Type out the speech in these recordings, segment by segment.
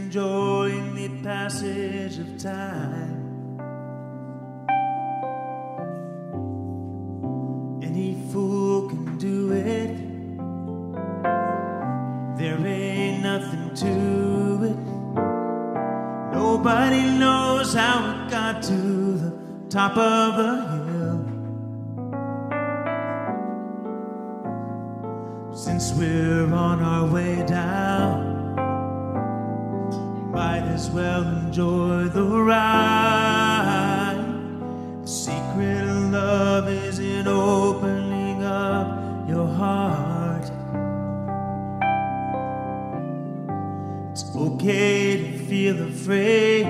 enjoying the passage of time. Any fool can do it. There ain't nothing to it. Nobody knows how it got to the top of the hill. Since we're on our way down, might as well enjoy the ride. The secret of love is in opening up your heart. It's okay to feel afraid.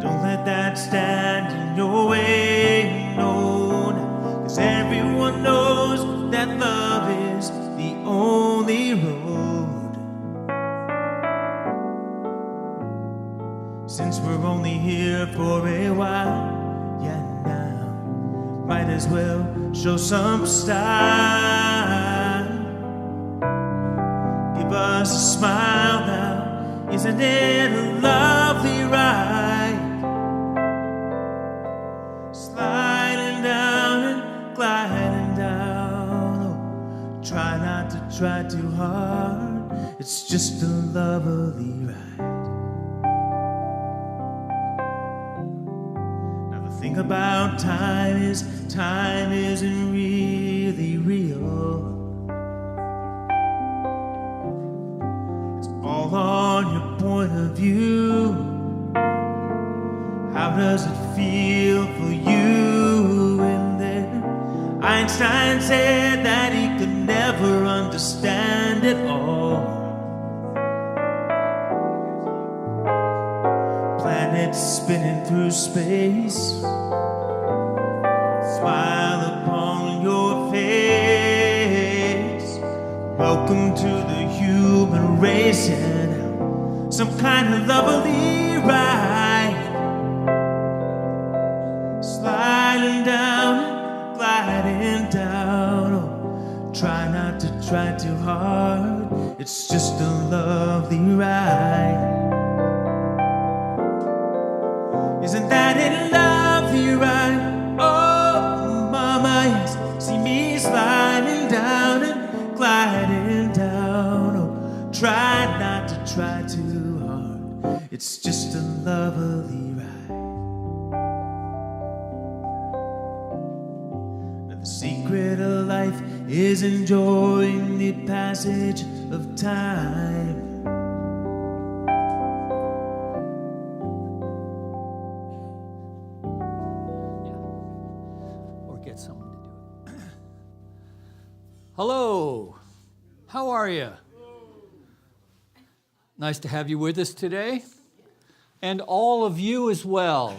Don't let that stand in your way, no, no. 'Cause everyone knows that love is the only road. Since we're only here for a while, yeah, now might as well show some style. Give us a smile now, isn't it a lovely ride? Sliding down and gliding down, oh, try not to try too hard, it's just a lovely ride. Think about time isn't really real. It's all on your point of view. How does it feel for you in there? Einstein said that he could never understand it all. Planets spinning through space, smile upon your face. Welcome to the human race, and some kind of lovely ride. Sliding down, gliding down, oh, try not to try too hard, it's just a lovely ride. Isn't that a lovely ride? Oh, mama, yes. See me sliding down and gliding down. Oh, try not to try too hard. It's just a lovely ride. Now the secret of life is enjoying the passage of time. Hello, how are you? Nice to have you with us today, and all of you as well.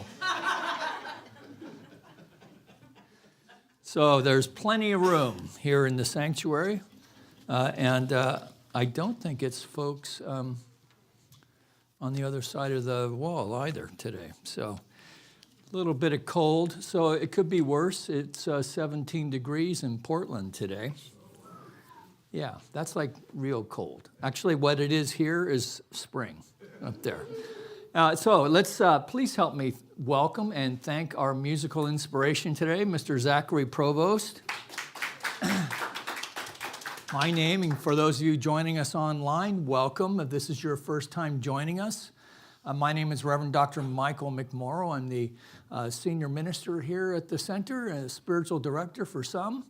So there's plenty of room here in the sanctuary, and I don't think it's folks on the other side of the wall either today. So a little bit of cold, so it could be worse. It's 17 degrees in Portland today. Yeah, that's like real cold. Actually, what it is here is spring up there. So let's please help me welcome and thank our musical inspiration today, Mr. Zachary Provost. My name, and for those of you joining us online, welcome. If this is your first time joining us, my name is Reverend Dr. Michael McMorrow. I'm the senior minister here at the center and a spiritual director for some.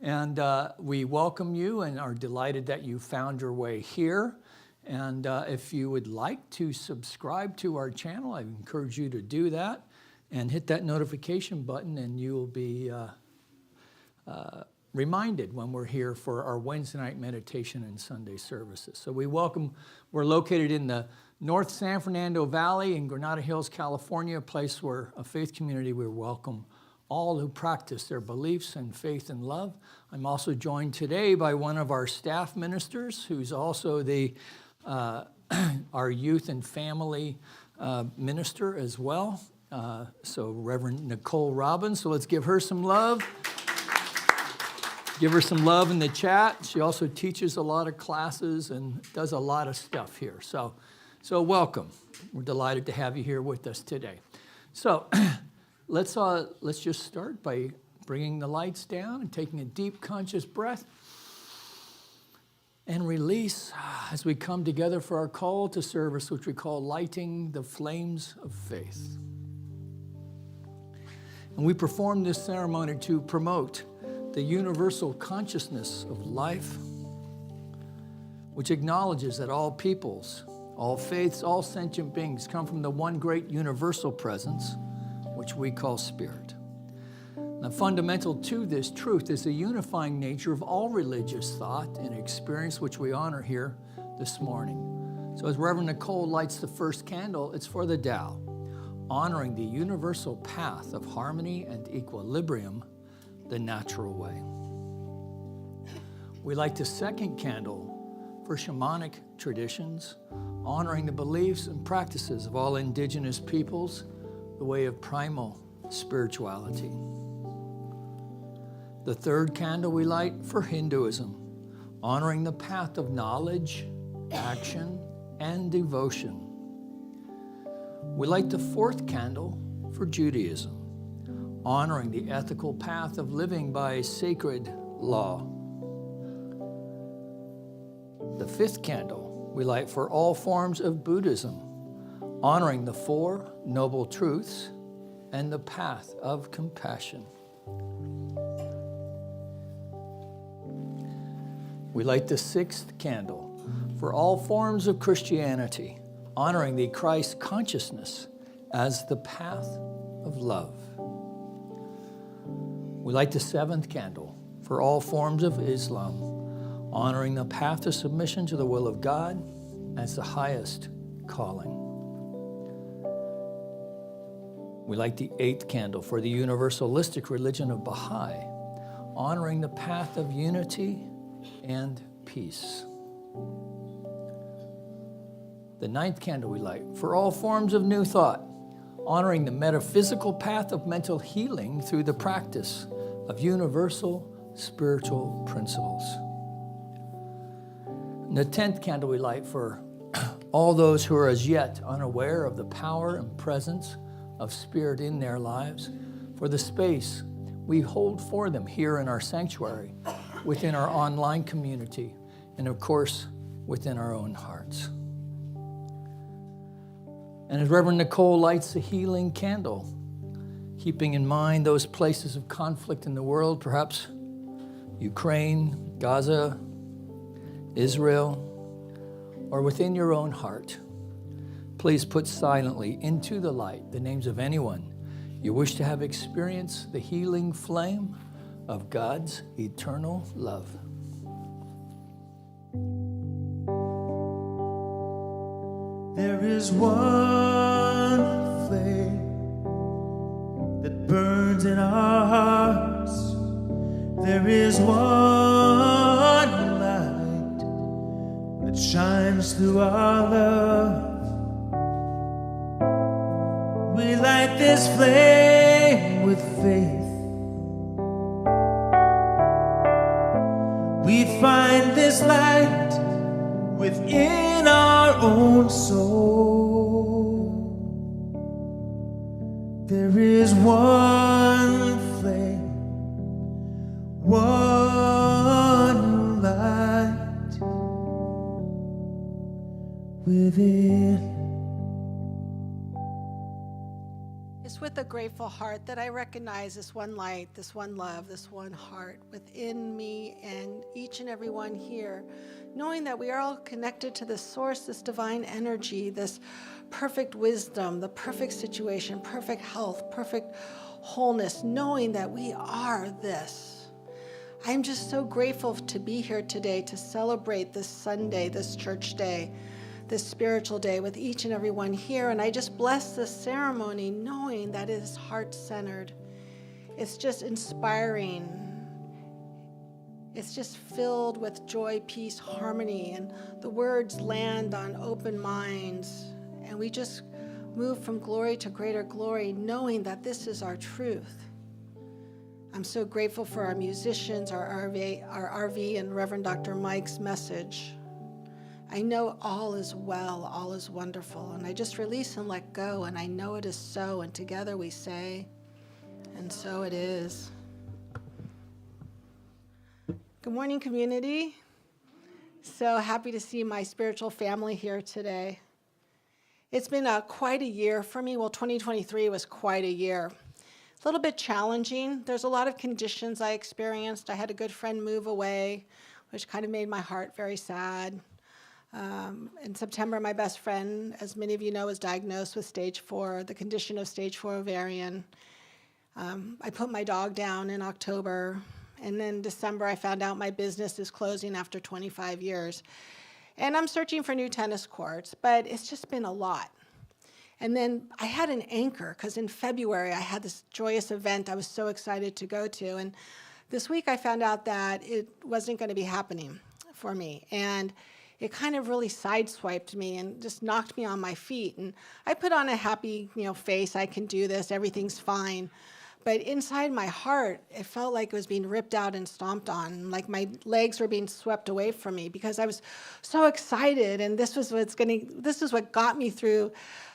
And we welcome you and are delighted that you found your way here. And if you would like to subscribe to our channel, I encourage you to do that and hit that notification button, and you will be reminded when we're here for our Wednesday night meditation and Sunday services. So we're located in the North San Fernando Valley in Granada Hills, California, a place where a faith community we welcome all who practice their beliefs and faith and love. I'm also joined today by one of our staff ministers, who's also our youth and family minister as well. So Reverend Nicole Robbins. So let's give her some love. Give her some love in the chat. She also teaches a lot of classes and does a lot of stuff here. So welcome. We're delighted to have you here with us today. So let's just start by bringing the lights down and taking a deep conscious breath and release as we come together for our call to service, which we call lighting the flames of faith. And we perform this ceremony to promote the universal consciousness of life, which acknowledges that all peoples, all faiths, all sentient beings come from the one great universal presence, which we call spirit. Now, fundamental to this truth is the unifying nature of all religious thought and experience, which we honor here this morning. So as Reverend Nicole lights the first candle, it's for the Tao, honoring the universal path of harmony and equilibrium the natural way. We light the second candle for shamanic traditions, honoring the beliefs and practices of all indigenous peoples, the way of primal spirituality. The third candle we light for Hinduism, honoring the path of knowledge, action, and devotion. We light the fourth candle for Judaism, honoring the ethical path of living by sacred law. The fifth candle we light for all forms of Buddhism, honoring the Four Noble Truths and the path of compassion. We light the sixth candle for all forms of Christianity, honoring the Christ consciousness as the path of love. We light the seventh candle for all forms of Islam, honoring the path of submission to the will of God as the highest calling. We light the eighth candle for the universalistic religion of Baha'i, honoring the path of unity and peace. The ninth candle we light for all forms of new thought, honoring the metaphysical path of mental healing through the practice of universal spiritual principles. And the 10th candle we light for all those who are as yet unaware of the power and presence of spirit in their lives, for the space we hold for them here in our sanctuary, within our online community, and of course, within our own hearts. And as Reverend Nicole lights the healing candle, keeping in mind those places of conflict in the world, perhaps Ukraine, Gaza, Israel, or within your own heart, please put silently into the light the names of anyone you wish to have experienced the healing flame of God's eternal love. There is one flame that burns in our hearts. There is one light that shines through our love. We light this flame with faith. We find this light within our own soul. There is one flame, one light within. It's with a grateful heart that I recognize this one light, this one love, this one heart within me and each and every one here, knowing that we are all connected to this source, this divine energy, this perfect wisdom, the perfect situation, perfect health, perfect wholeness, knowing that we are this. I'm just so grateful to be here today to celebrate this Sunday, this church day, this spiritual day with each and every one here. And I just bless this ceremony knowing that it is heart-centered. It's just inspiring. It's just filled with joy, peace, harmony, and the words land on open minds. And we just move from glory to greater glory, knowing that this is our truth. I'm so grateful for our musicians, our RV, and Reverend Dr. Mike's message. I know all is well, all is wonderful, and I just release and let go, and I know it is so, and together we say, and so it is. Good morning, community. So happy to see my spiritual family here today. It's been quite a year for me. Well, 2023 was quite a year. A little bit challenging. There's a lot of conditions I experienced. I had a good friend move away, which kind of made my heart very sad. In September, my best friend, as many of you know, was diagnosed with stage 4, the condition of stage 4 ovarian. I put my dog down in October, and then December I found out my business is closing after 25 years. And I'm searching for new tennis courts, but it's just been a lot. And then I had an anchor, because in February I had this joyous event I was so excited to go to. And this week I found out that it wasn't going to be happening for me. And it kind of really sideswiped me and just knocked me on my feet. And I put on a happy, face. I can do this. Everything's fine. But inside my heart, it felt like it was being ripped out and stomped on, like my legs were being swept away from me because I was so excited. And this is what got me through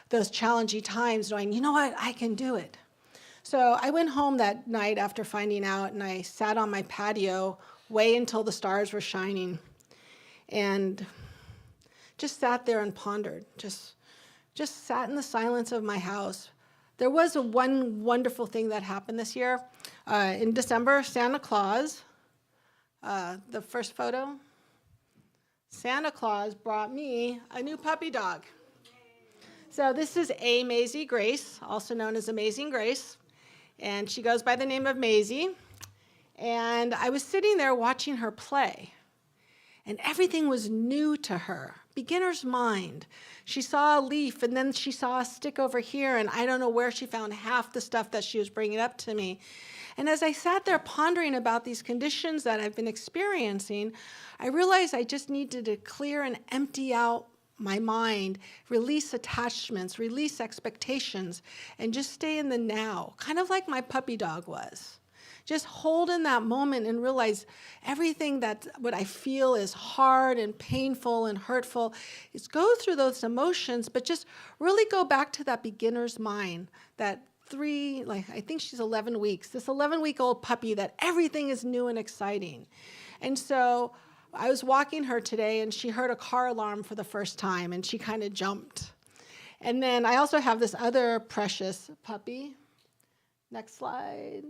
those challenging times, knowing, you know what, I can do it. So I went home that night after finding out, and I sat on my patio way until the stars were shining, and just sat there and pondered, just sat in the silence of my house. There was one wonderful thing that happened this year. In December, Santa Claus, the first photo, Santa Claus brought me a new puppy dog. So this is Maisie Grace, also known as Amazing Grace, and she goes by the name of Maisie. And I was sitting there watching her play, and everything was new to her, beginner's mind. She saw a leaf, and then she saw a stick over here, and I don't know where she found half the stuff that she was bringing up to me. And as I sat there pondering about these conditions that I've been experiencing, I realized I just needed to clear and empty out my mind, release attachments, release expectations, and just stay in the now, kind of like my puppy dog was. Just hold in that moment and realize everything that what I feel is hard and painful and hurtful is go through those emotions, but just really go back to that beginner's mind, that I think she's 11 weeks, this 11-week-old puppy that everything is new and exciting. And so I was walking her today, and she heard a car alarm for the first time, and she kind of jumped. And then I also have this other precious puppy. Next slide.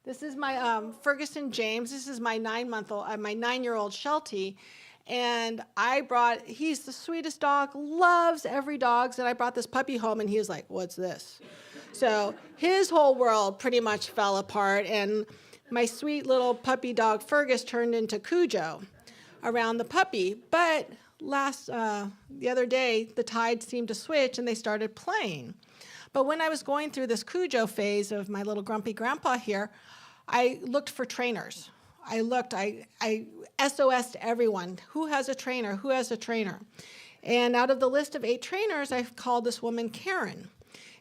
This is my Ferguson James. This is my 9-year-old Sheltie. And he's the sweetest dog, loves every dog. And I brought this puppy home, and he was like, what's this? So his whole world pretty much fell apart. And my sweet little puppy dog, Fergus, turned into Cujo around the puppy. But the other day, the tide seemed to switch, and they started playing. But when I was going through this Cujo phase of my little grumpy grandpa here, I looked for trainers. I SOS to everyone. Who has a trainer? Who has a trainer? And out of the list of 8 trainers, I called this woman Karen.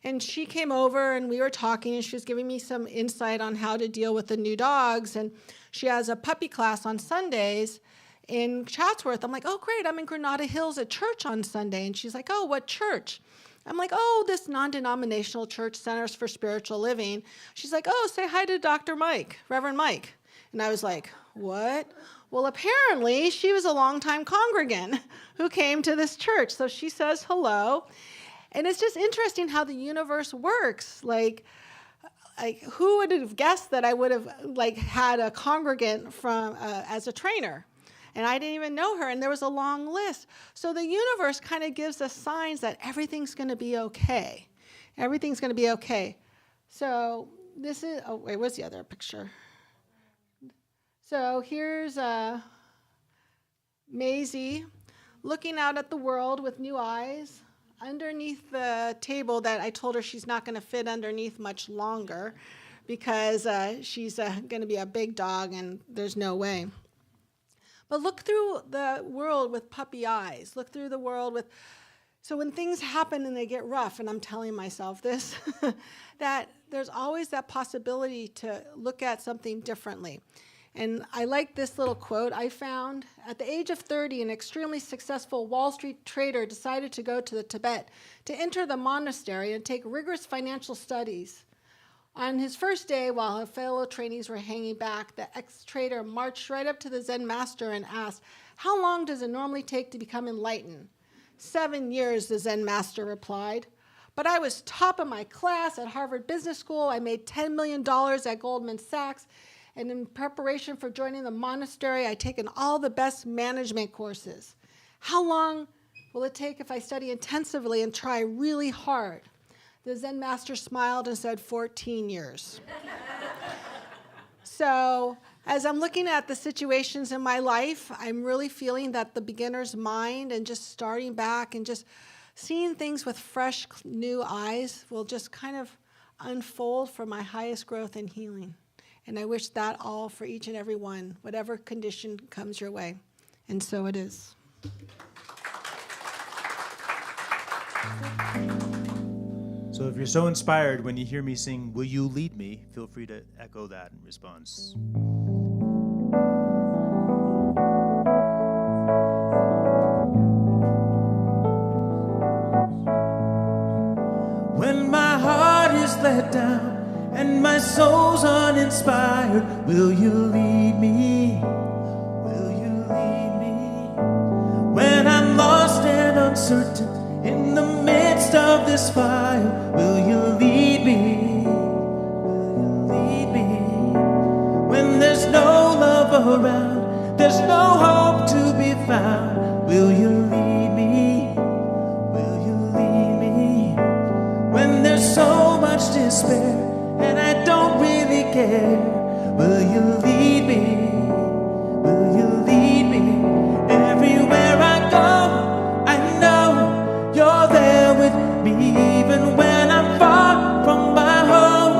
And she came over, and we were talking, and she was giving me some insight on how to deal with the new dogs. And she has a puppy class on Sundays in Chatsworth. I'm like, oh, great. I'm in Granada Hills at church on Sunday. And she's like, oh, what church? I'm like, oh, this non-denominational church, Centers for Spiritual Living. She's like, oh, say hi to Dr. Mike, Reverend Mike. And I was like, what? Well, apparently she was a longtime congregant who came to this church. So she says hello. And it's just interesting how the universe works. Like who would have guessed that I would have had a congregant from as a trainer? And I didn't even know her, and there was a long list. So the universe kind of gives us signs that everything's going to be okay. Everything's going to be okay. So this is, what's the other picture? So here's Maisie looking out at the world with new eyes underneath the table that I told her she's not going to fit underneath much longer because she's going to be a big dog, and there's no way. But look through the world with puppy eyes. Look through the world with So when things happen and they get rough, and I'm telling myself this, that there's always that possibility to look at something differently. And I like this little quote I found. At the age of 30, an extremely successful Wall Street trader decided to go to the Tibet to enter the monastery and take rigorous financial studies. On his first day, while her fellow trainees were hanging back, the ex-trader marched right up to the Zen master and asked, "How long does it normally take to become enlightened?" 7 years, the Zen master replied. But I was top of my class at Harvard Business School. I made $10 million at Goldman Sachs. And in preparation for joining the monastery, I'd taken all the best management courses. How long will it take if I study intensively and try really hard? The Zen master smiled and said, 14 years. So as I'm looking at the situations in my life, I'm really feeling that the beginner's mind and just starting back and just seeing things with fresh, new eyes will just kind of unfold for my highest growth and healing. And I wish that all for each and every one, whatever condition comes your way. And so it is. So if you're so inspired when you hear me sing, "Will You Lead Me?" feel free to echo that in response. When my heart is let down and my soul's uninspired, will you lead me? Will you lead me? When I'm lost and uncertain in the midst of this fire, will you lead me? Will you lead me? When there's no love around, there's no hope to be found, will you lead me? Will you lead me? When there's so much despair and I don't really care, will you lead me? Will you lead me? Everywhere I go, I know you're there with me. Even when I'm far from my home,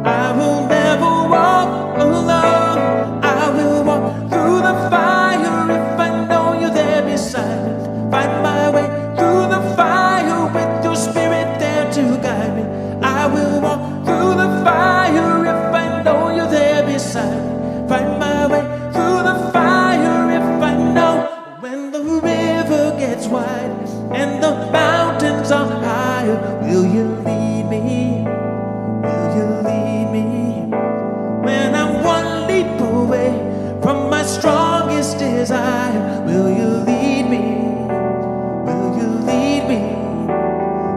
I will never walk alone. I will walk through the fire if I know you're there beside me. Find my way through the fire with your spirit there to guide me. I will walk through the fire if I know you're there beside me. Find my way through the fire if I know. When the river gets wide and the mountains are higher, will you lead me? Will you lead me? When I'm one leap away from my strongest desire, will you lead me? Will you lead me?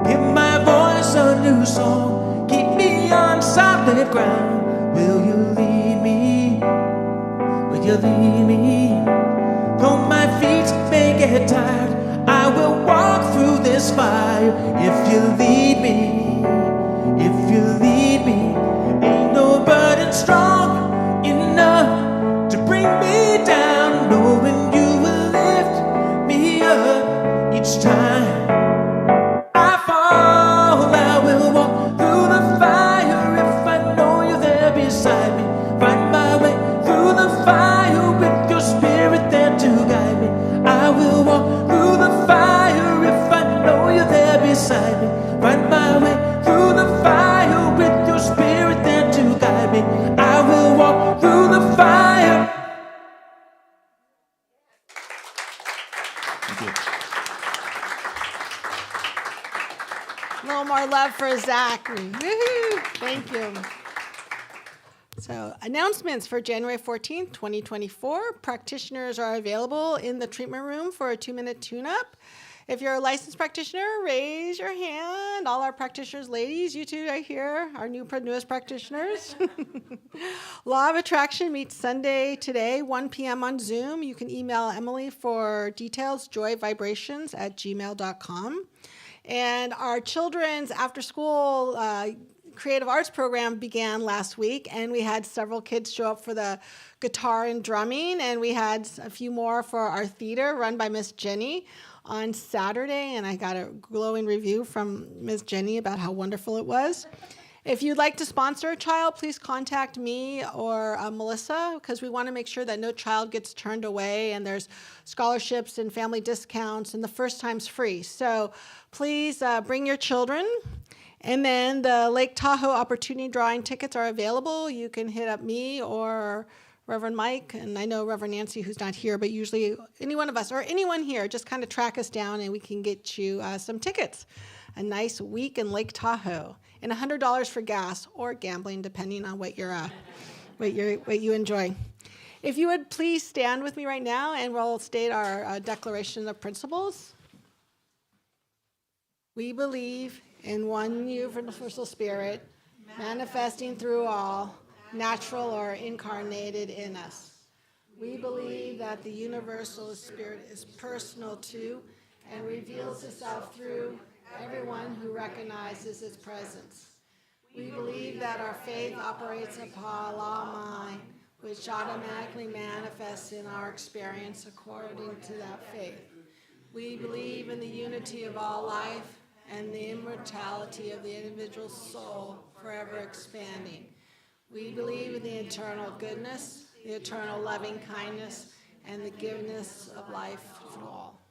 Give my voice a new song, keep me on solid ground. Will you lead me? Will you lead me? Though my feet may get tired, I will walk through this fire. If you lead me, if you lead me, ain't no burden strong enough to bring me down. Knowing you will lift me up each time I fall. I will walk through the fire if I know you're there beside me. Find my way through the fire with your spirit there to guide me. I will walk through the fire if I know you're there beside me. Find my way through the fire with your spirit there to guide me. I will walk through the fire. Thank you. A little more love for Zachary. Woo-hoo. Thank you. So announcements for January 14th, 2024. Practitioners are available in the treatment room for a 2-minute tune-up. If you're a licensed practitioner, raise your hand. All our practitioners, ladies, you two right here, our newest practitioners. Law of Attraction meets Sunday today, 1 p.m. on Zoom. You can email Emily for details, joyvibrations@gmail.com. And our children's after-school creative arts program began last week, and we had several kids show up for the guitar and drumming, and we had a few more for our theater run by Miss Jenny on Saturday, and I got a glowing review from Miss Jenny about how wonderful it was. If you'd like to sponsor a child, please contact me or Melissa, because we want to make sure that no child gets turned away, and there's scholarships and family discounts, and the first time's free. So please bring your children. And then the Lake Tahoe Opportunity Drawing tickets are available. You can hit up me or Reverend Mike, and I know Reverend Nancy, who's not here, but usually any one of us or anyone here, just kind of track us down and we can get you some tickets. A nice week in Lake Tahoe, and $100 for gas or gambling, depending on what you enjoy. If you would please stand with me right now, and we'll state our Declaration of Principles. We believe in one universal spirit, manifesting through all, natural or incarnated in us. We believe that the universal spirit is personal to and reveals itself through everyone who recognizes its presence. We believe that our faith operates upon law of mind, which automatically manifests in our experience according to that faith. We believe in the unity of all life and the immortality of the individual soul forever expanding. We believe in the eternal goodness, the eternal loving kindness, and the giveness of life for all.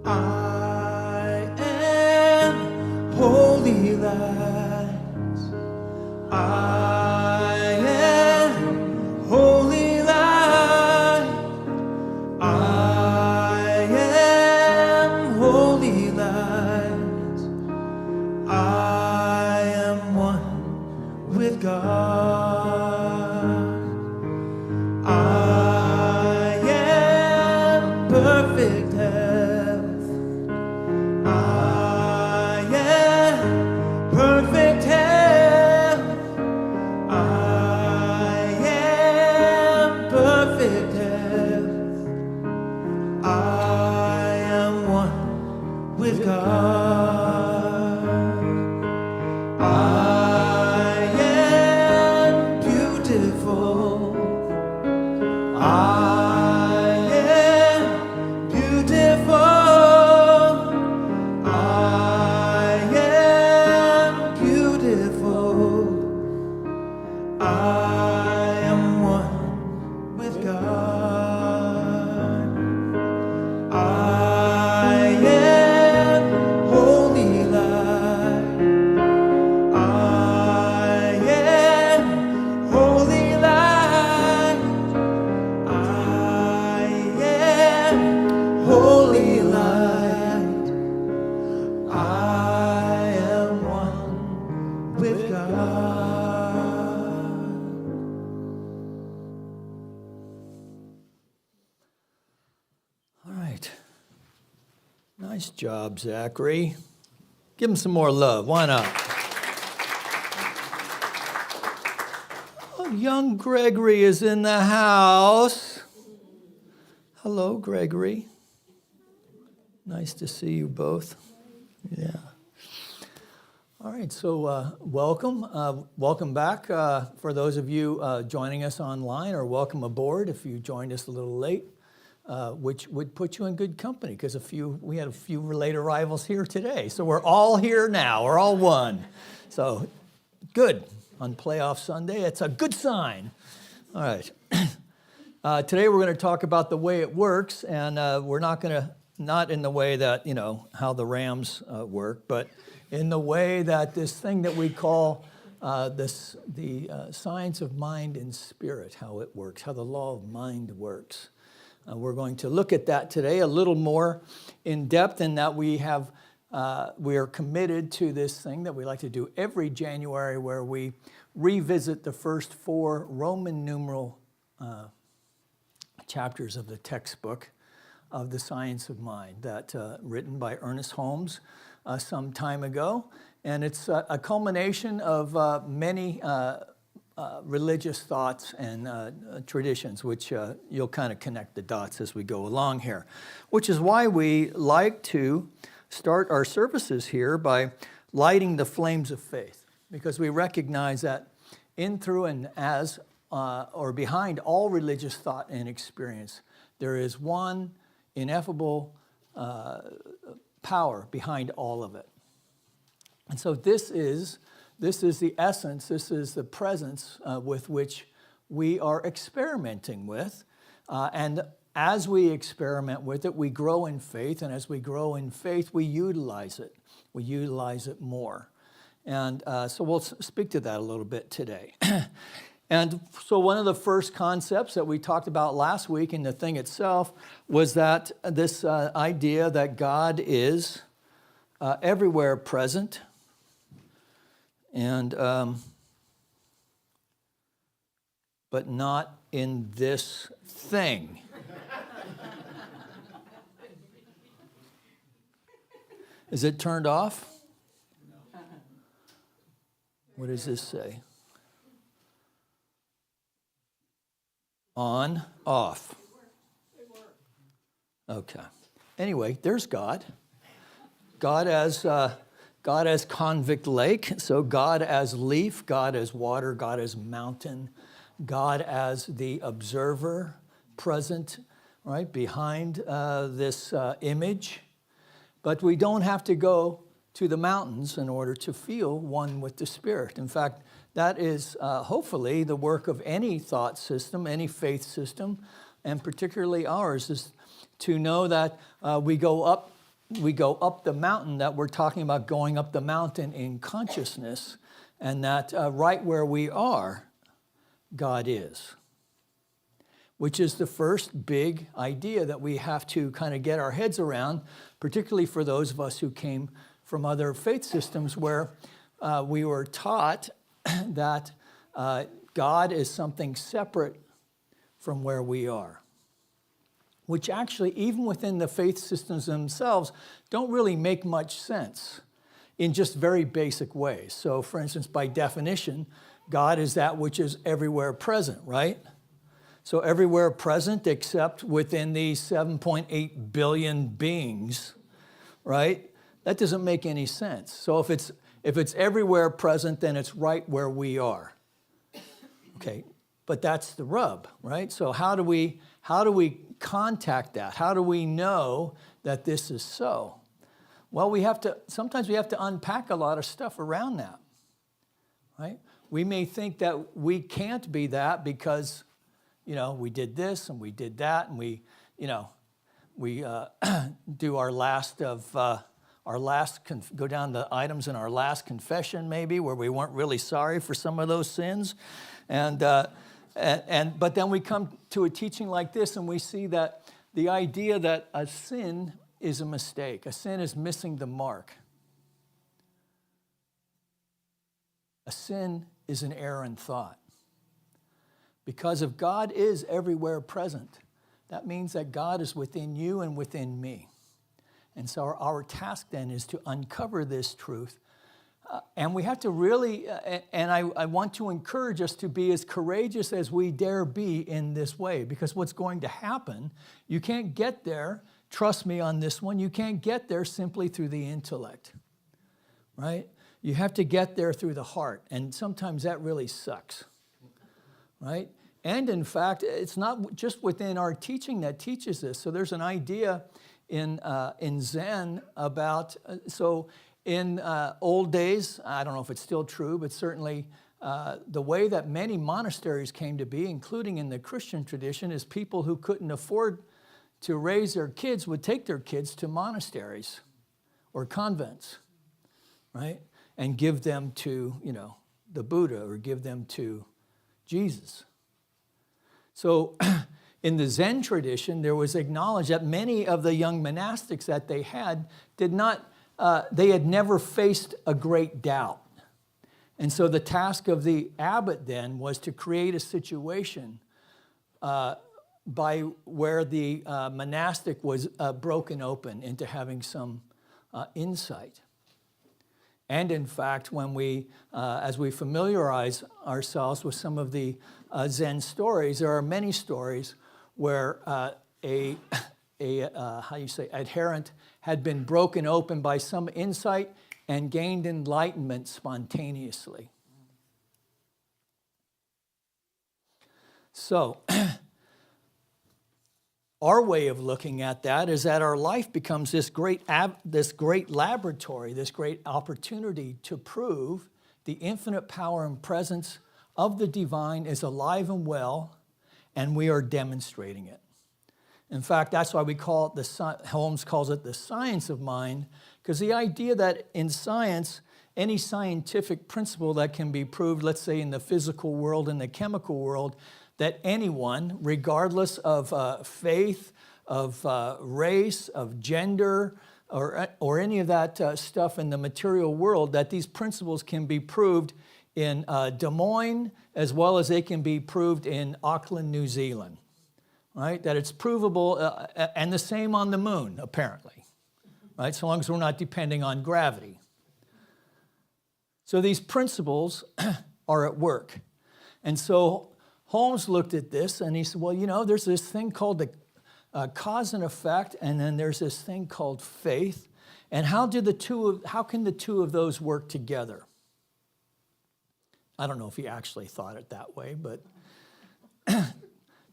I am holy light. I am holy light. I am holy light. I am one with God. I am perfect health. I am perfect health. I am perfect health. I am one with God. I am beautiful. I am beautiful. I am beautiful. I am one with God. I am holy light. I am holy light. I am holy light. I am one with God. All right. Nice job, Zachary. Give him some more love. Why not? Oh, young Gregory is in the house. Hello, Gregory. Nice to see you both. Yeah. All right, so welcome. Welcome back for those of you joining us online, or welcome aboard if you joined us a little late, which would put you in good company because we had a few late arrivals here today. So we're all here now. We're all one. So good on Playoff Sunday. It's a good sign. All right. Today we're going to talk about the way it works, and we're not in the way that, how the Rams work, but in the way that this thing that we call the science of mind and spirit, how it works, how the law of mind works. We're going to look at that today a little more in depth, in that we are committed to this thing that we like to do every January, where we revisit the first 4 Roman numeral chapters of the textbook of the Science of Mind, that written by Ernest Holmes some time ago. And it's a culmination of many religious thoughts and traditions, which you'll kind of connect the dots as we go along here, which is why we like to start our services here by lighting the flames of faith, because we recognize that in, through, and as, or behind all religious thought and experience, there is one ineffable power behind all of it. And so this is the essence, this is the presence with which we are experimenting with. And as we experiment with it, we grow in faith. And as we grow in faith, we utilize it. We utilize it more. And so we'll speak to that a little bit today. And so one of the first concepts that we talked about last week in the thing itself was that this idea that God is everywhere present. And but not in this thing. Is it turned off? What does this say? On, off. Okay. Anyway, there's God. God as convict lake, so God as leaf, God as water, God as mountain, God as the observer present, right, behind this image. But we don't have to go to the mountains in order to feel one with the Spirit. In fact, that is hopefully the work of any thought system, any faith system, and particularly ours, is to know that we go up the mountain, that we're talking about going up the mountain in consciousness, and that right where we are, God is. Which is the first big idea that we have to kind of get our heads around, particularly for those of us who came from other faith systems where we were taught that God is something separate from where we are. Which actually, even within the faith systems themselves, don't really make much sense in just very basic ways. So, for instance, by definition, God is that which is everywhere present, right? So everywhere present except within these 7.8 billion beings, right? That doesn't make any sense. So if it's everywhere present, then it's right where we are. Okay, but that's the rub, right? So how do we contact that? How do we know that this is so? Well, sometimes we have to unpack a lot of stuff around that, right? We may think that we can't be that because, we did this and we did that, and we do our last go down the items in our last confession, maybe, where we weren't really sorry for some of those sins, but then we come to a teaching like this, and we see that the idea that a sin is a mistake, a sin is missing the mark. A sin is an error in thought. Because if God is everywhere present, that means that God is within you and within me. And so our task then is to uncover this truth. And we have to really, and I want to encourage us to be as courageous as we dare be in this way. Because what's going to happen, you can't get there, trust me on this one, you can't get there simply through the intellect, right? You have to get there through the heart. And sometimes that really sucks, right? And in fact, it's not just within our teaching that teaches this. So there's an idea in Zen about, in old days, I don't know if it's still true, but certainly the way that many monasteries came to be, including in the Christian tradition, is people who couldn't afford to raise their kids would take their kids to monasteries or convents, right? And give them to, the Buddha, or give them to Jesus. So in the Zen tradition, there was acknowledged that many of the young monastics that they had they had never faced a great doubt. And so the task of the abbot then was to create a situation by where the monastic was broken open into having some insight. And in fact, when as we familiarize ourselves with some of the Zen stories, there are many stories where adherent had been broken open by some insight and gained enlightenment spontaneously. So, Our way of looking at that is that our life becomes this great laboratory, this great opportunity to prove the infinite power and presence of the divine is alive and well, and we are demonstrating it. In fact, that's why we call it Holmes calls it the science of mind, because the idea that in science, any scientific principle that can be proved, let's say in the physical world and the chemical world, that anyone, regardless of faith, of race, of gender, or any of that stuff in the material world, that these principles can be proved in Des Moines, as well as they can be proved in Auckland, New Zealand, right? That it's provable, and the same on the moon, apparently, right? So long as we're not depending on gravity. So these principles are at work. And so Holmes looked at this and he said, well, you know, there's this thing called the cause and effect, and then there's this thing called faith. And how can the two of those work together? I don't know if he actually thought it that way, but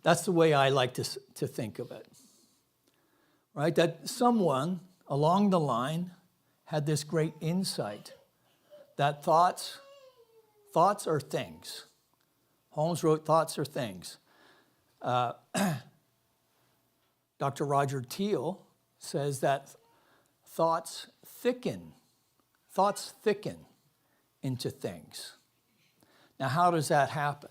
that's the way I like to think of it. Right? That someone along the line had this great insight that thoughts are things. Holmes wrote thoughts are things. Dr. Roger Thiel says that thoughts thicken into things. Now, how does that happen?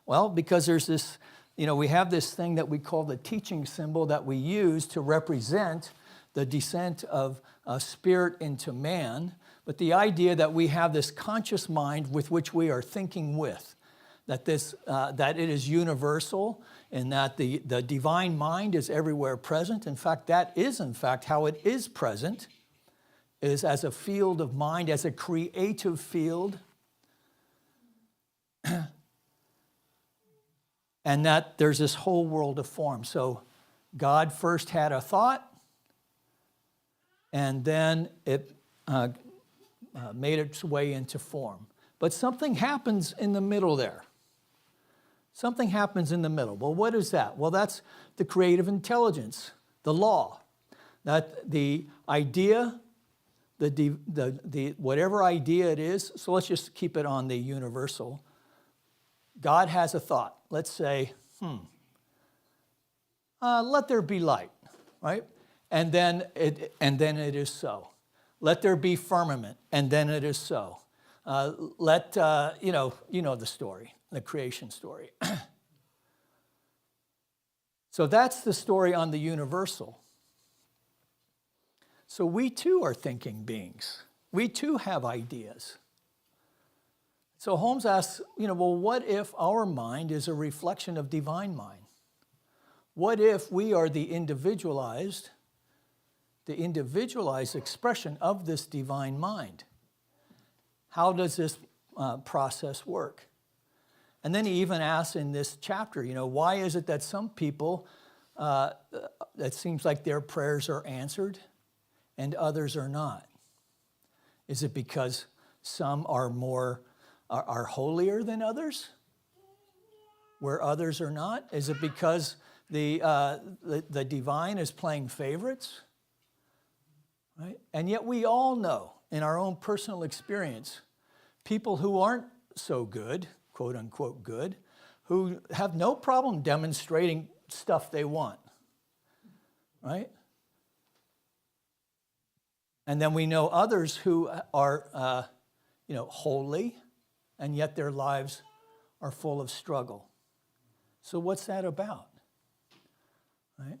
Well, because there's this, we have this thing that we call the teaching symbol that we use to represent the descent of spirit into man, but the idea that we have this conscious mind with which we are thinking with, that it is universal, and that the divine mind is everywhere present. In fact, that is how it is present, is as a field of mind, as a creative field, and that there's this whole world of form. So God first had a thought, and then it made its way into form. But something happens in the middle there. Something happens in the middle. Well, what is that? Well, that's the creative intelligence, the law. That the idea, the whatever idea it is, so let's just keep it on the universal. God has a thought. Let's say, let there be light, right? And then it is so. Let there be firmament, and then it is so. You know the story, the creation story. So that's the story on the universal. So we too are thinking beings. We too have ideas. So Holmes asks, well, what if our mind is a reflection of divine mind? What if we are the individualized expression of this divine mind? How does this process work? And then he even asks in this chapter, why is it that some people, it seems like their prayers are answered and others are not? Is it because some are holier than others, where others are not? Is it because the divine is playing favorites? Right? And yet we all know in our own personal experience, people who aren't so good, quote unquote good, who have no problem demonstrating stuff they want, right? And then we know others who are, holy, and yet their lives are full of struggle. So what's that about, right?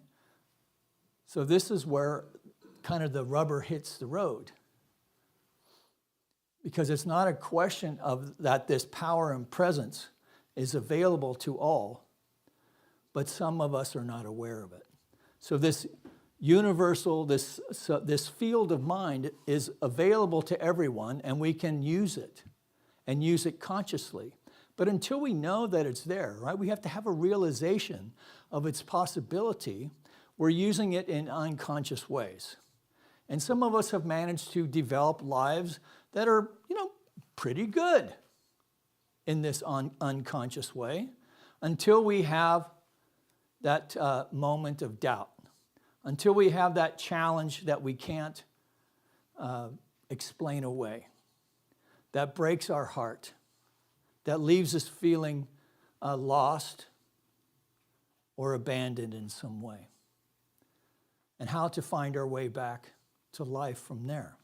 So this is where kind of the rubber hits the road. Because it's not a question of that this power and presence is available to all, but some of us are not aware of it. So this universal, this field of mind is available to everyone, and we can use it, and use it consciously. But until we know that it's there, right, we have to have a realization of its possibility. We're using it in unconscious ways. And some of us have managed to develop lives that are, pretty good in this unconscious way, until we have, that moment of doubt, until we have that challenge that we can't explain away, that breaks our heart, that leaves us feeling lost or abandoned in some way, and how to find our way back to life from there.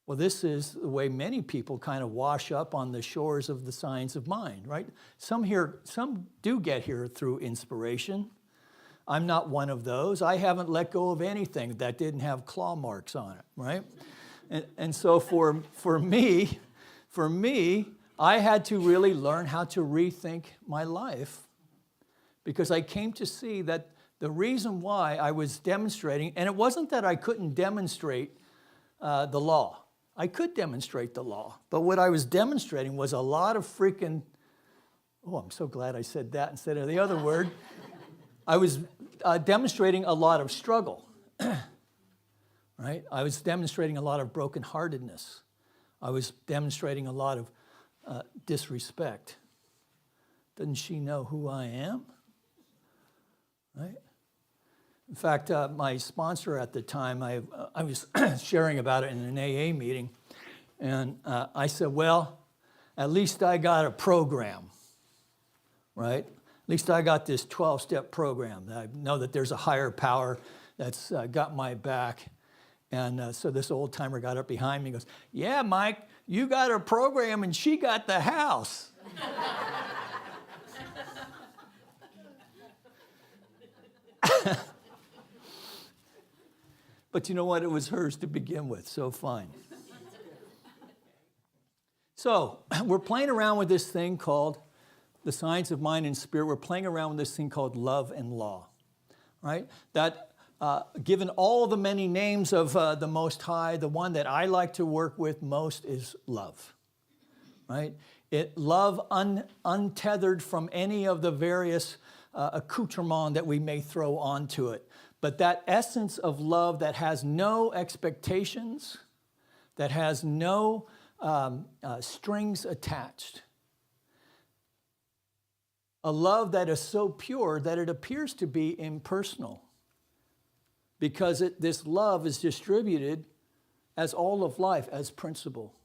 Well, this is the way many people kind of wash up on the shores of the Science of Mind, right? Some do get here through inspiration. I'm not one of those. I haven't let go of anything that didn't have claw marks on it, right? And so for me, I had to really learn how to rethink my life, because I came to see that the reason why I was demonstrating, and it wasn't that I couldn't demonstrate the law. I could demonstrate the law, but what I was demonstrating was a lot of freaking, oh, I'm so glad I said that instead of the other word. I was demonstrating a lot of struggle, right? I was demonstrating a lot of brokenheartedness. I was demonstrating a lot of disrespect. Doesn't she know who I am? Right? In fact, my sponsor at the time, I was sharing about it in an AA meeting, and I said, well, at least I got a program, right? At least I got this 12-step program. I know that there's a higher power that's got my back. And so this old timer got up behind me and goes, yeah, Mike, you got a program and she got the house. But you know what? It was hers to begin with, so fine. So we're playing around with this thing called the science of mind and spirit. We're playing around with this thing called love and law, right? That given all the many names of the Most High, the one that I like to work with most is love, right? Love untethered from any of the various accoutrements that we may throw onto it. But that essence of love that has no expectations, that has no strings attached. A love that is so pure that it appears to be impersonal, because this love is distributed as all of life, as principle.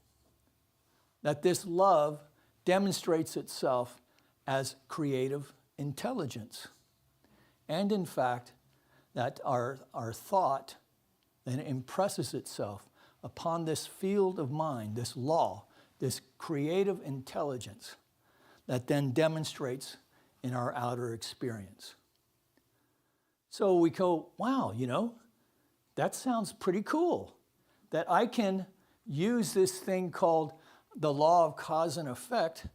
That this love demonstrates itself as creative intelligence. And in fact, that our thought then impresses itself upon this field of mind, this law, this creative intelligence that then demonstrates in our outer experience. So we go, wow, that sounds pretty cool, that I can use this thing called the law of cause and effect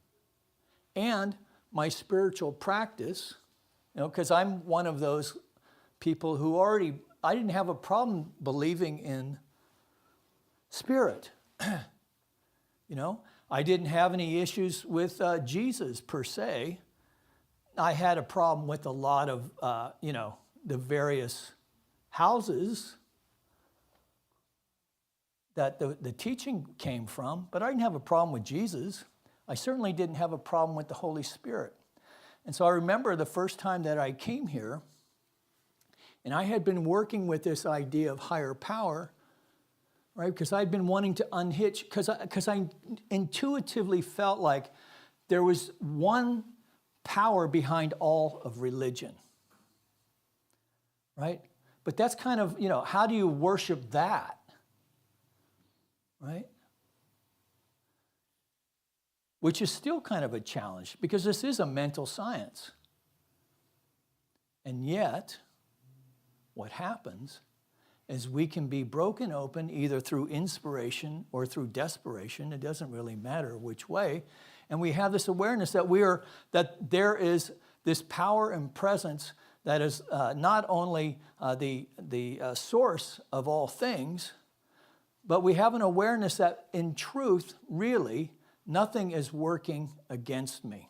and my spiritual practice, because I'm one of those people who I didn't have a problem believing in spirit. I didn't have any issues with Jesus per se. I had a problem with a lot of, the various houses that the teaching came from, but I didn't have a problem with Jesus. I certainly didn't have a problem with the Holy Spirit. And so I remember the first time that I came here, and I had been working with this idea of higher power, right? Because I'd been wanting to unhitch, because I intuitively felt like there was one power behind all of religion, right? But that's kind of, how do you worship that, right? Which is still kind of a challenge, because this is a mental science. And yet, what happens is we can be broken open either through inspiration or through desperation. It doesn't really matter which way. And we have this awareness that there is this power and presence that is not only the source of all things, but we have an awareness that in truth, really, nothing is working against me.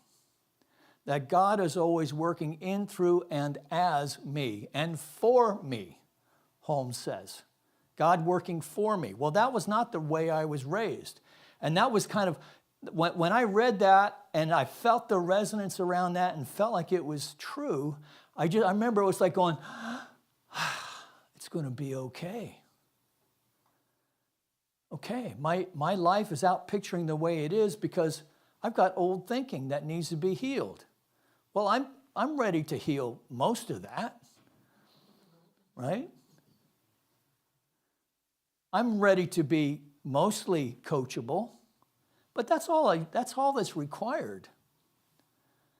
That God is always working in, through, and as me, and for me, Holmes says. God working for me. Well, that was not the way I was raised. And that was kind of when I read that and I felt the resonance around that and felt like it was true, I remember it was like going, it's going to be okay. Okay, my life is out picturing the way it is because I've got old thinking that needs to be healed. Well, I'm ready to heal most of that, right? I'm ready to be mostly coachable, but that's all that's required.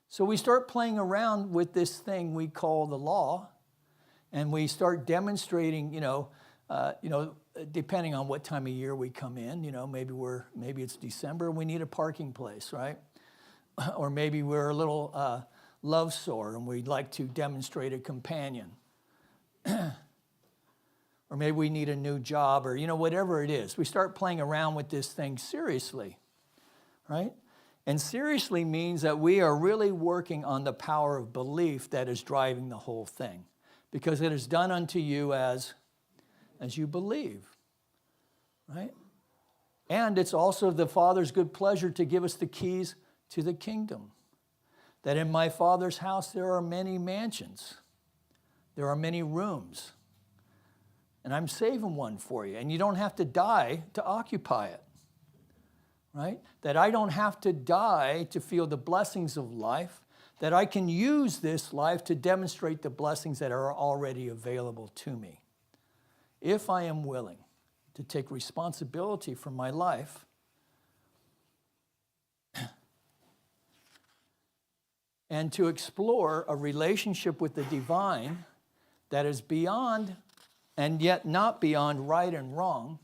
So we start playing around with this thing we call the law, and we start demonstrating, depending on what time of year we come in, maybe it's December and we need a parking place, right? Or maybe we're a little love sore and we'd like to demonstrate a companion. Or maybe we need a new job, or whatever it is. We start playing around with this thing seriously, right? And seriously means that we are really working on the power of belief that is driving the whole thing. Because it is done unto you as you believe, right? And it's also the Father's good pleasure to give us the keys to the kingdom. That in my Father's house there are many mansions. There are many rooms. And I'm saving one for you. And you don't have to die to occupy it, right? That I don't have to die to feel the blessings of life. That I can use this life to demonstrate the blessings that are already available to me. If I am willing to take responsibility for my life and to explore a relationship with the divine that is beyond and yet not beyond right and wrong,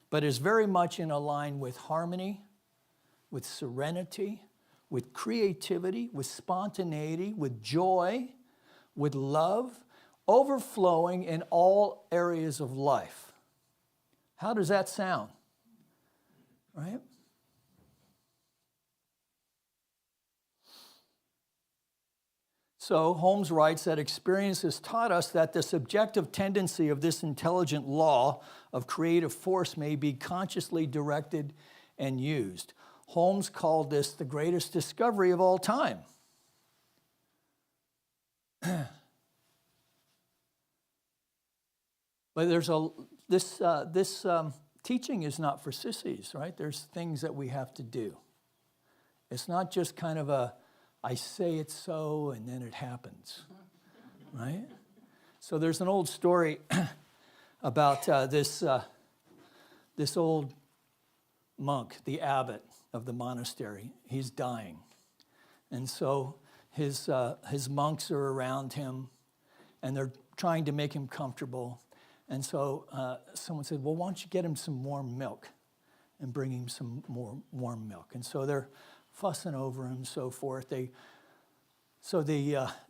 but is very much in line with harmony, with serenity, with creativity, with spontaneity, with joy, with love, overflowing in all areas of life. How does that sound? Right? So Holmes writes that experience has taught us that the subjective tendency of this intelligent law of creative force may be consciously directed and used. Holmes called this the greatest discovery of all time. But this teaching is not for sissies, right? There's things that we have to do. It's not just kind of I say it so and then it happens, right? So there's an old story about this old monk, the abbot of the monastery. He's dying. And so his monks are around him and they're trying to make him comfortable. And so someone said, well, why don't you get him some warm milk and bring him some more warm milk? And so they're fussing over him and so forth. The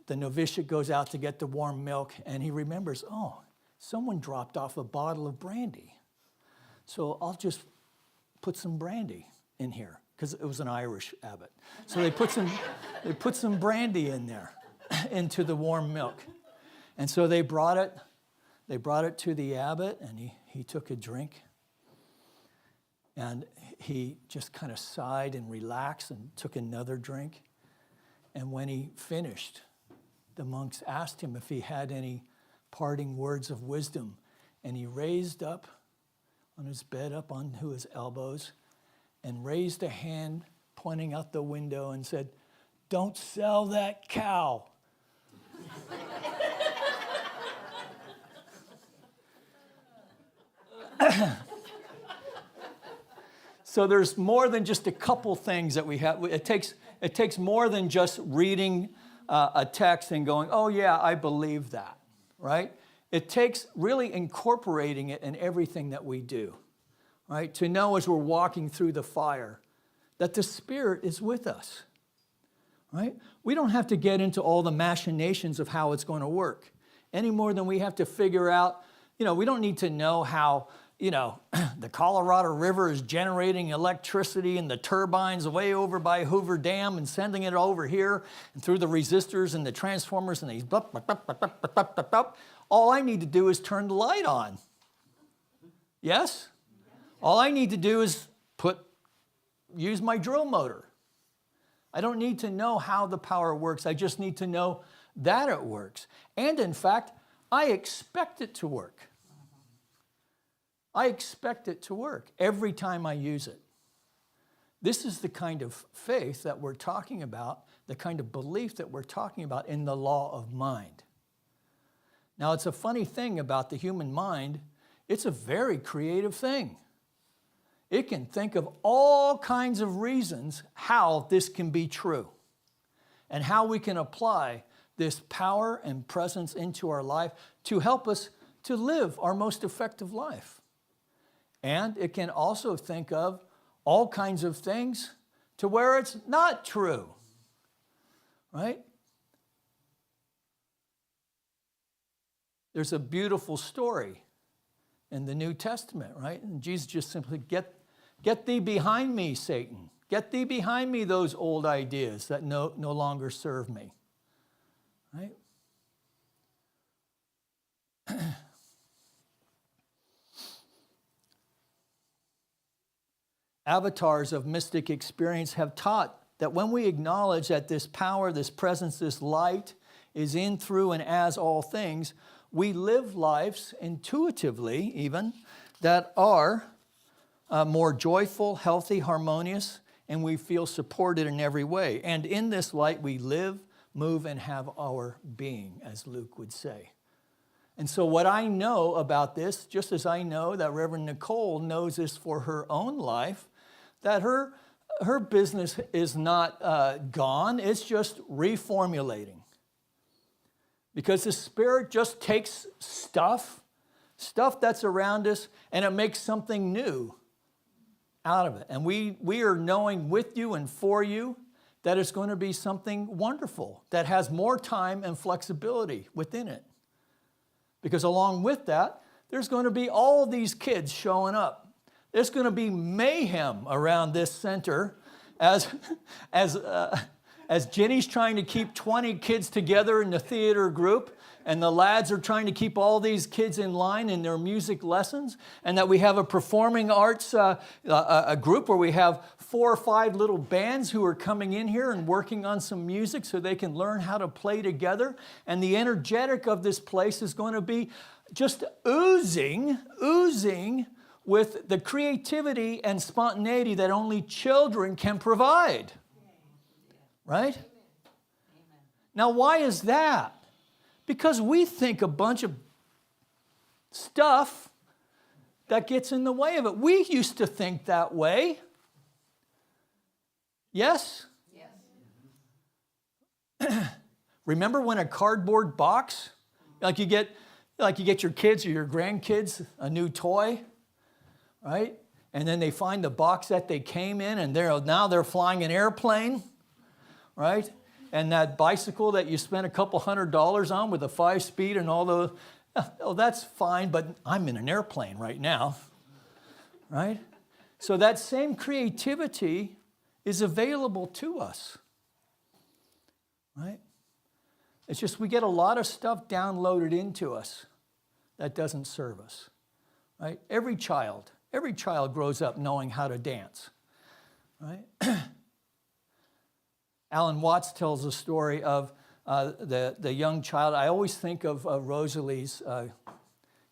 novitiate goes out to get the warm milk, and he remembers, oh, someone dropped off a bottle of brandy. So I'll just put some brandy in here, because it was an Irish abbot. So they put some brandy in there into the warm milk. And so they brought it to the abbot, and he took a drink. And he just kind of sighed and relaxed and took another drink. And when he finished, the monks asked him if he had any parting words of wisdom. And he raised up on his bed, up onto his elbows, and raised a hand pointing out the window and said, "Don't sell that cow." So there's more than just a couple things that we have. It takes more than just reading a text and going, oh yeah, I believe that, right? It takes really incorporating it in everything that we do, right? To know as we're walking through the fire that the Spirit is with us, right? We don't have to get into all the machinations of how it's going to work any more than we have to figure out, we don't need to know how, the Colorado River is generating electricity and the turbines way over by Hoover Dam and sending it over here and through the resistors and the transformers and these blah, blah, blah, blah, blah, blah, blah, blah. All I need to do is turn the light on. Yes? All I need to do is put use my drill motor. I don't need to know how the power works. I just need to know that it works. And in fact, I expect it to work. I expect it to work every time I use it. This is the kind of faith that we're talking about, the kind of belief that we're talking about in the law of mind. Now, it's a funny thing about the human mind. It's a very creative thing. It can think of all kinds of reasons how this can be true and how we can apply this power and presence into our life to help us to live our most effective life. And it can also think of all kinds of things to where it's not true, right? There's a beautiful story in the New Testament, right? And Jesus just simply, get thee behind me, Satan. Get thee behind me, those old ideas that no longer serve me, right? Avatars of mystic experience have taught that when we acknowledge that this power, this presence, this light is in, through, and as all things, we live lives intuitively even that are more joyful, healthy, harmonious, and we feel supported in every way. And in this light we live, move, and have our being, as Luke would say. And so what I know about this, just as I know that Reverend Nicole knows this for her own life, that her business is not gone, it's just reformulating. Because the Spirit just takes stuff that's around us, and it makes something new out of it. And we are knowing with you and for you that it's going to be something wonderful that has more time and flexibility within it. Because along with that, there's going to be all these kids showing up. There's going to be mayhem around this center as Jenny's trying to keep 20 kids together in the theater group, and the lads are trying to keep all these kids in line in their music lessons, and that we have a performing arts a group where we have 4 or 5 little bands who are coming in here and working on some music so they can learn how to play together. And the energetic of this place is going to be just oozing with the creativity and spontaneity that only children can provide. Right? Now, why is that? Because we think a bunch of stuff that gets in the way of it. We used to think that way. Yes? Yes. Remember when a cardboard box, like you get your kids or your grandkids a new toy, right? And then they find the box that they came in, and now they're flying an airplane, right? And that bicycle that you spent a couple $100 on with a 5-speed and all those, oh, that's fine, but I'm in an airplane right now, right? So that same creativity is available to us, right? It's just we get a lot of stuff downloaded into us that doesn't serve us, right? Every child grows up knowing how to dance, right? Alan Watts tells a story of the young child. I always think of Rosalie's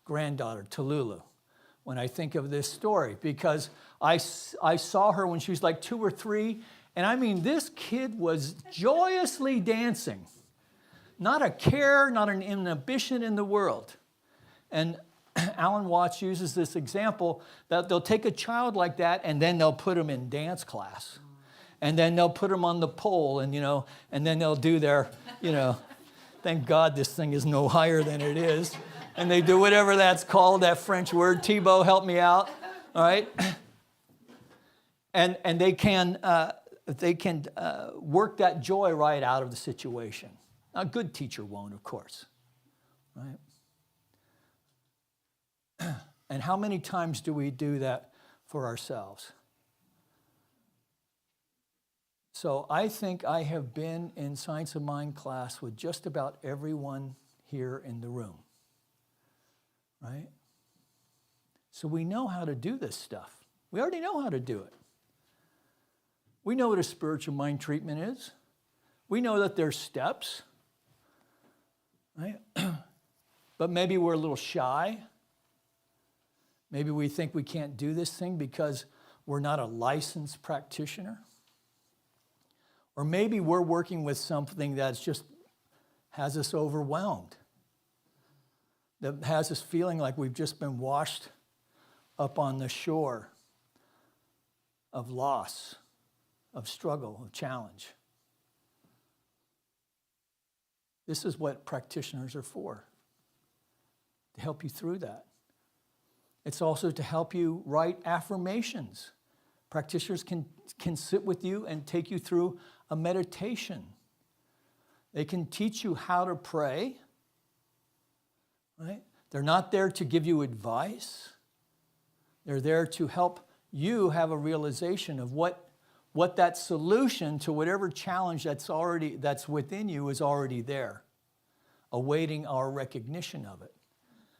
granddaughter, Tallulah, when I think of this story, because I saw her when she was like 2 or 3, and I mean, this kid was joyously dancing. Not a care, not an inhibition in the world. And Alan Watts uses this example that they'll take a child like that and then they'll put him in dance class. And then they'll put them on the pole, and and then they'll do their, thank God this thing is no higher than it is. And they do whatever that's called, that French word. Thibaut, help me out, all right? And they can work that joy right out of the situation. A good teacher won't, of course, right? And how many times do we do that for ourselves? So I think I have been in Science of Mind class with just about everyone here in the room, right? So we know how to do this stuff. We already know how to do it. We know what a spiritual mind treatment is. We know that there's steps, right? But maybe we're a little shy. Maybe we think we can't do this thing because we're not a licensed practitioner. Or maybe we're working with something that's just has us overwhelmed, that has us feeling like we've just been washed up on the shore of loss, of struggle, of challenge. This is what practitioners are for, to help you through that. It's also to help you write affirmations. Practitioners can sit with you and take you through a meditation. They can teach you how to pray, right? They're not there to give you advice. They're there to help you have a realization of what that solution to whatever challenge that's within you is already there, awaiting our recognition of it,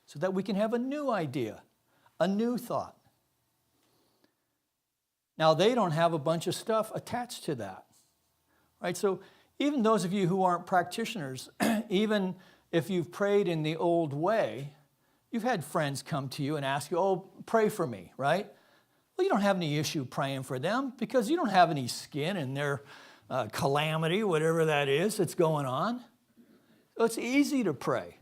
so that we can have a new idea, a new thought. Now, they don't have a bunch of stuff attached to that, right? So even those of you who aren't practitioners, even if you've prayed in the old way, you've had friends come to you and ask you, oh, pray for me, right? Well, you don't have any issue praying for them because you don't have any skin in their calamity, whatever that is that's going on. So it's easy to pray,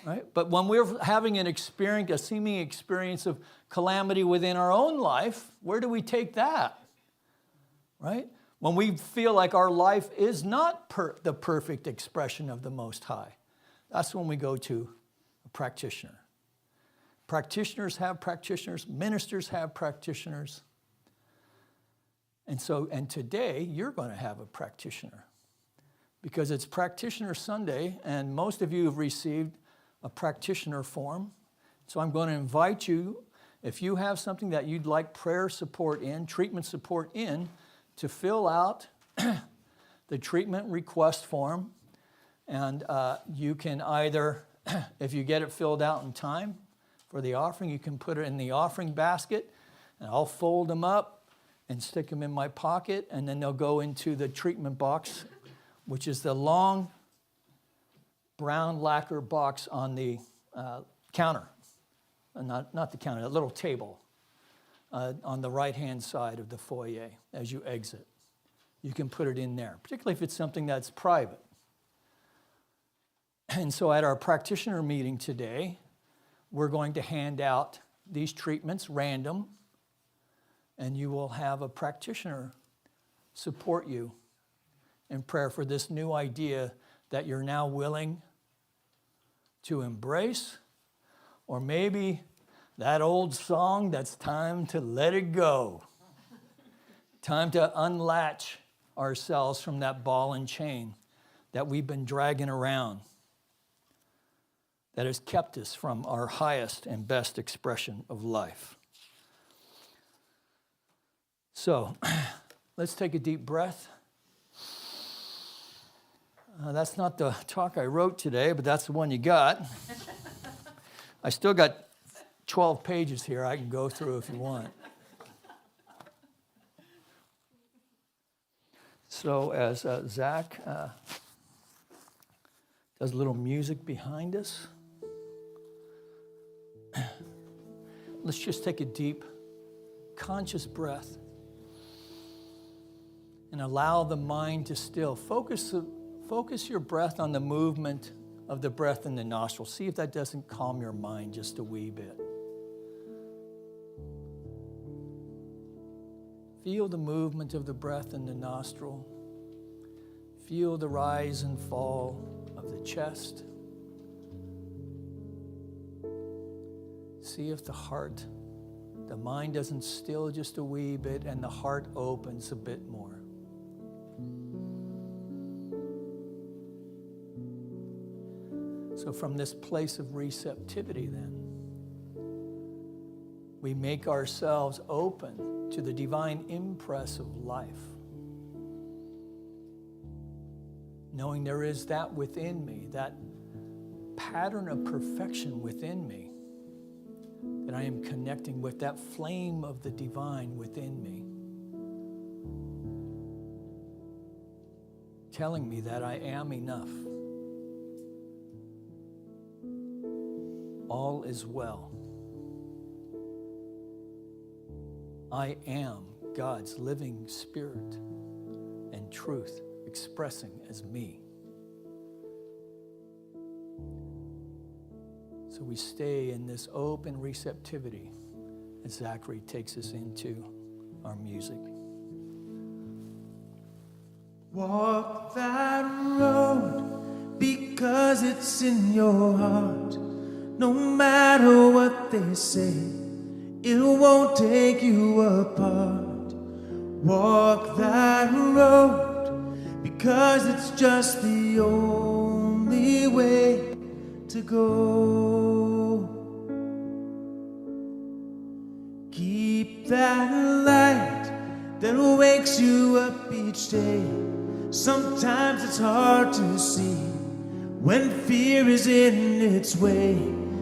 right? But when we're having a seeming experience of calamity within our own life, where do we take that, right? When we feel like our life is not the perfect expression of the Most High, that's when we go to a practitioner. Practitioners have practitioners, ministers have practitioners. And today, you're going to have a practitioner because it's Practitioner Sunday, and most of you have received a practitioner form. So I'm going to invite you, if you have something that you'd like prayer support in, treatment support in, to fill out the treatment request form. And you can either, if you get it filled out in time for the offering, you can put it in the offering basket, and I'll fold them up and stick them in my pocket, and then they'll go into the treatment box, which is the long brown lacquer box on the counter. Not the counter, a little table on the right-hand side of the foyer as you exit. You can put it in there, particularly if it's something that's private. And so at our practitioner meeting today, we're going to hand out these treatments random, and you will have a practitioner support you in prayer for this new idea that you're now willing to embrace, or maybe that old song that's time to let it go. Time to unlatch ourselves from that ball and chain that we've been dragging around, that has kept us from our highest and best expression of life. So, let's take a deep breath. That's not the talk I wrote today, but that's the one you got. I still got 12 pages here I can go through if you want. So as Zach does a little music behind us, let's just take a deep, conscious breath and allow the mind to still. Focus your breath on the movement of the breath in the nostrils. See if that doesn't calm your mind just a wee bit. Feel the movement of the breath in the nostril. Feel the rise and fall of the chest. See if the mind doesn't still just a wee bit and the heart opens a bit more. So from this place of receptivity then, we make ourselves open to the divine impress of life, knowing there is that within me, that pattern of perfection within me, that I am connecting with, that flame of the divine within me. telling me that I am enough. All is well. I am God's living spirit and truth expressing as me. So we stay in this open receptivity as Zachary takes us into our music. Walk that road because it's in your heart. No matter what they say, it won't take you apart. Walk that road because it's just the only way to go. Keep that light that wakes you up each day. Sometimes it's hard to see when fear is in its way.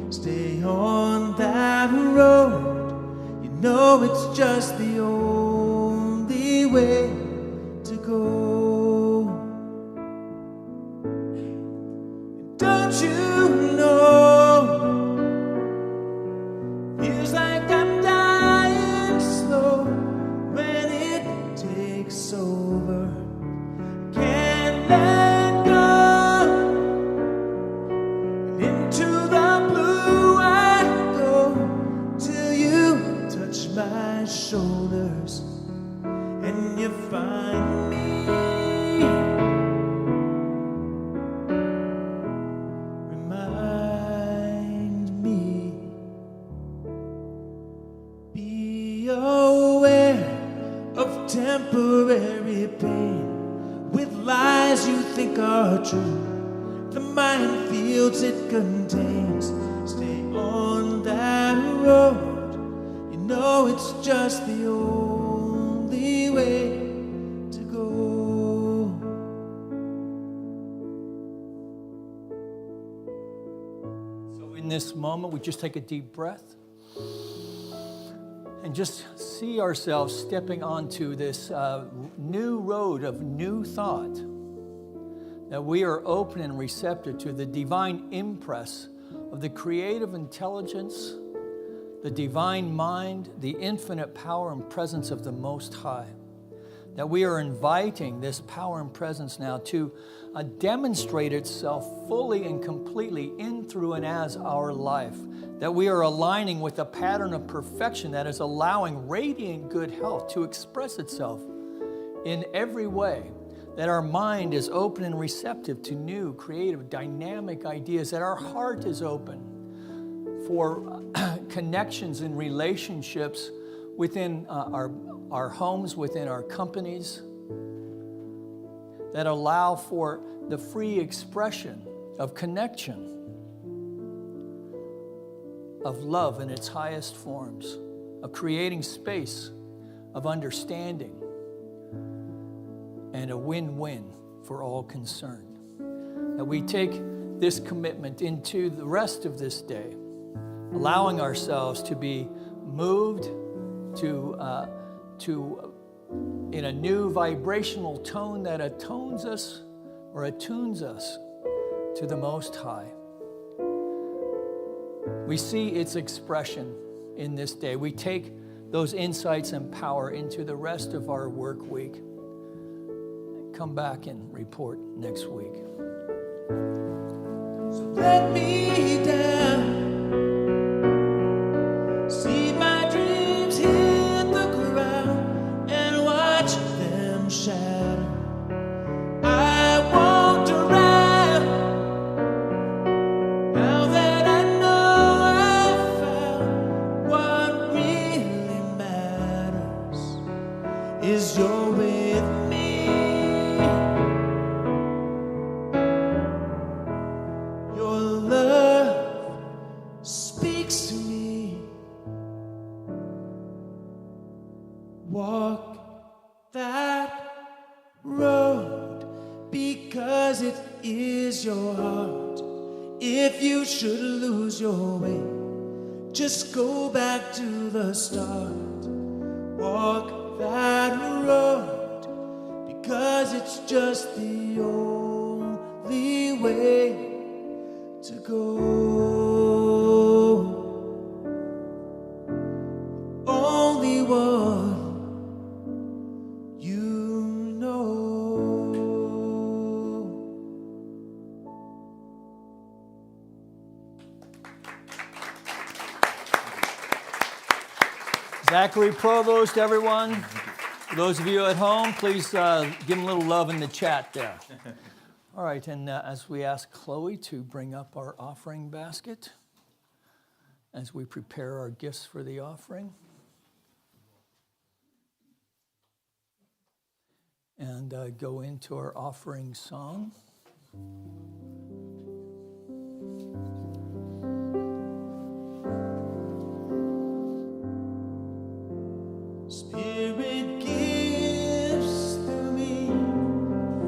Stay on that road. You know it's just the only way to go. Don't you know? Feels like I'm dying slow when it takes over. Can't let go. And into the blue I go till you touch my shoulders and you find me. Remind me. Be aware of temporary pain with lies you think are true. The minefields it contains. Stay on that road. You know it's just the only way to go. So in this moment, we just take a deep breath and just see ourselves stepping onto this new road of new thought, that we are open and receptive to the divine impress of the creative intelligence, the divine mind, the infinite power and presence of the Most High. That we are inviting this power and presence now to demonstrate itself fully and completely in, through, and as our life. That we are aligning with a pattern of perfection that is allowing radiant good health to express itself in every way. That our mind is open and receptive to new, creative, dynamic ideas. That our heart is open for connections and relationships within our homes, within our companies, that allow for the free expression of connection, of love in its highest forms, of creating space of understanding and a win-win for all concerned. That we take this commitment into the rest of this day, allowing ourselves to be moved to in a new vibrational tone that attunes us to the Most High. We see its expression in this day. We take those insights and power into the rest of our work week. Come back and report next week. So let me down. See my dreams hit the ground and watch them shatter. I won't around now that I know I've found what really matters is you're with me. Your love speaks to me. Walk that road because it is your heart. If you should lose your way, just go back to the start. Walk that road 'cause it's just the only way to go. Only one you know. Zachary Provost, everyone. For those of you at home, please give him a little love in the chat there. All right, and as we ask Chloe to bring up our offering basket, as we prepare our gifts for the offering, and go into our offering song. Spirit gives through me,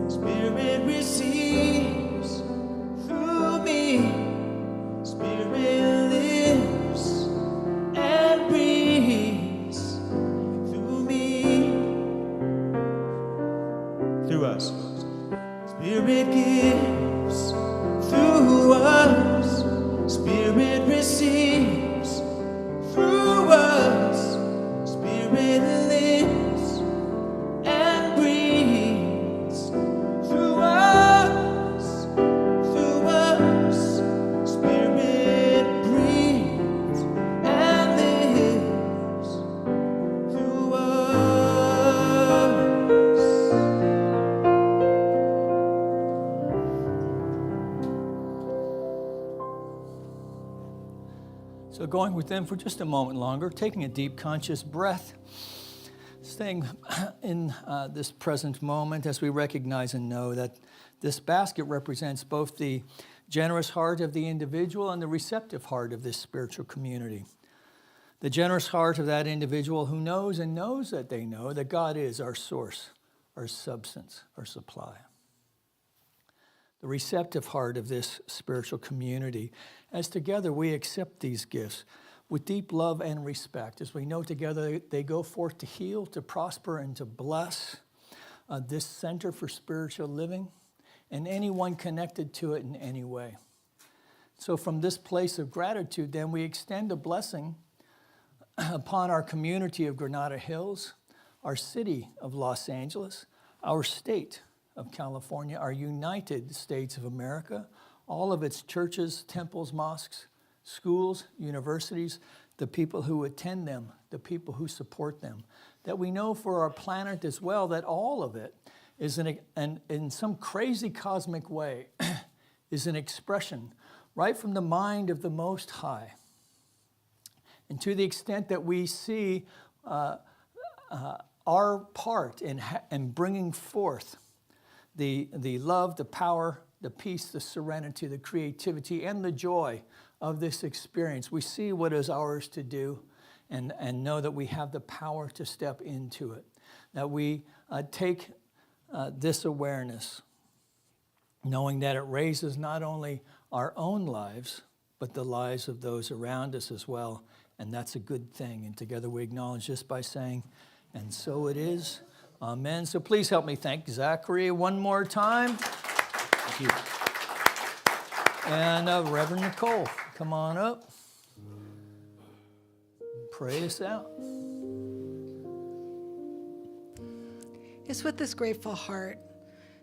Spirit receives through me, Spirit lives and breathes through me, through us. Spirit gives through us, Spirit receives through us, Spirit lives and breathes through us, through us. Spirit breathes and lives through us. So going within for just a moment longer, taking a deep conscious breath, staying in this present moment as we recognize and know that this basket represents both the generous heart of the individual and the receptive heart of this spiritual community. The generous heart of that individual who knows and knows that they know that God is our source, our substance, our supply. The receptive heart of this spiritual community, as together we accept these gifts with deep love and respect, as we know together they go forth to heal, to prosper, and to bless this center for spiritual living and anyone connected to it in any way. So from this place of gratitude, then we extend a blessing upon our community of Granada Hills, our city of Los Angeles, our state of California, our United States of America, all of its churches, temples, mosques, schools, universities, the people who attend them, the people who support them. That we know for our planet as well that all of it is in some crazy cosmic way is an expression right from the mind of the Most High. And to the extent that we see our part in bringing forth the love, the power, the peace, the serenity, the creativity, and the joy of this experience, we see what is ours to do and know that we have the power to step into it. That we take this awareness, knowing that it raises not only our own lives, but the lives of those around us as well. And that's a good thing. And together we acknowledge this by saying, and so it is. Amen. So please help me thank Zachary one more time. Thank you. And Reverend Nicole, come on up. Pray us out. It's with this grateful heart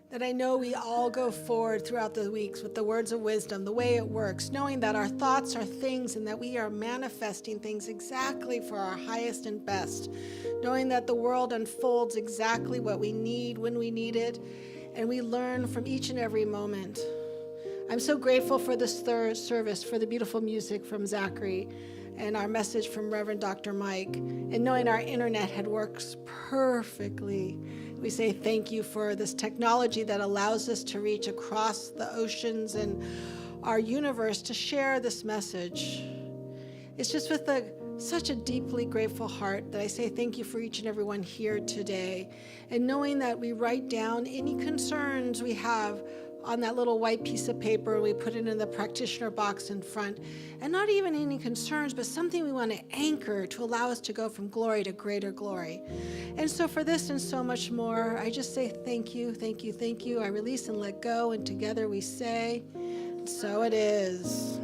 that I know we all go forward throughout the weeks with the words of wisdom, the way it works, knowing that our thoughts are things and that we are manifesting things exactly for our highest and best, knowing that the world unfolds exactly what we need when we need it, and we learn from each and every moment. I'm so grateful for this third service, for the beautiful music from Zachary and our message from Reverend Dr. Mike, and knowing our internet had works perfectly. We say thank you for this technology that allows us to reach across the oceans and our universe to share this message. It's just with such a deeply grateful heart that I say thank you for each and every one here today. And knowing that we write down any concerns we have on that little white piece of paper. We put it in the practitioner box in front. And not even any concerns, but something we want to anchor to allow us to go from glory to greater glory. And so for this and so much more, I just say thank you, thank you, thank you. I release and let go, and together we say, so it is.